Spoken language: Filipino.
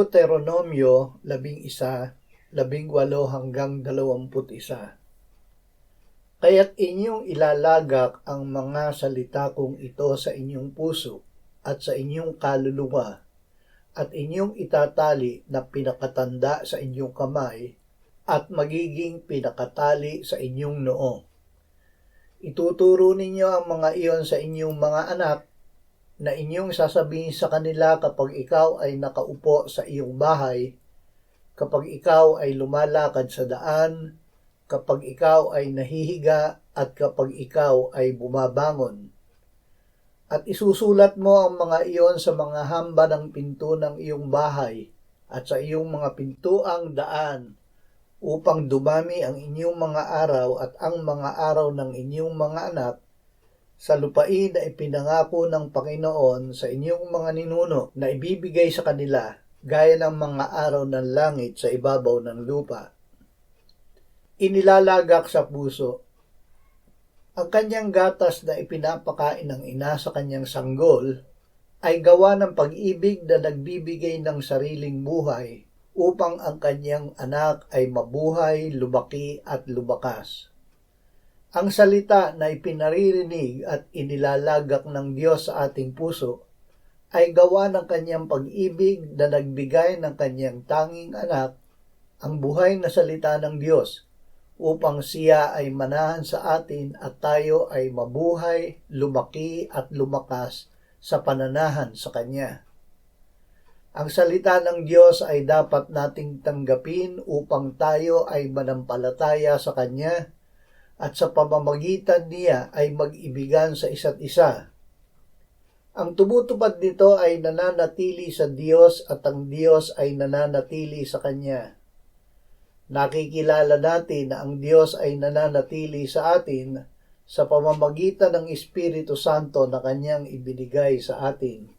Deuteronomio 11:18-21. Kaya't inyong ilalagak ang mga salita kong ito sa inyong puso at sa inyong kaluluwa, at inyong itatali na pinakatanda sa inyong kamay at magiging pinakatali sa inyong noo. Ituturo ninyo ang mga iyon sa inyong mga anak, na inyong sasabihin sa kanila kapag ikaw ay nakaupo sa iyong bahay, kapag ikaw ay lumalakad sa daan, kapag ikaw ay nahihiga, at kapag ikaw ay bumabangon. At isusulat mo ang mga iyon sa mga hamba ng pinto ng iyong bahay at sa iyong mga pintuang daan, upang dumami ang inyong mga araw at ang mga araw ng inyong mga anak sa lupain na ipinangako ng Panginoon sa inyong mga ninuno na ibibigay sa kanila, gaya ng mga araw ng langit sa ibabaw ng lupa. Inilalagak sa puso. Ang kanyang gatas na ipinapakain ng ina sa kanyang sanggol ay gawa ng pag-ibig na nagbibigay ng sariling buhay upang ang kanyang anak ay mabuhay, lumaki at lumakas. Ang salita na ipinaririnig at inilalagak ng Diyos sa ating puso ay gawa ng kanyang pag-ibig na nagbigay ng kanyang tanging anak, ang buhay na salita ng Diyos, upang siya ay manahan sa atin at tayo ay mabuhay, lumaki at lumakas sa pananahan sa Kanya. Ang salita ng Diyos ay dapat nating tanggapin upang tayo ay manampalataya sa Kanya at sa pamamagitan niya ay mag-ibigan sa isa't isa. Ang tumutupad nito ay nananatili sa Diyos at ang Diyos ay nananatili sa Kanya. Nakikilala natin na ang Diyos ay nananatili sa atin sa pamamagitan ng Espiritu Santo na Kanyang ibinigay sa atin.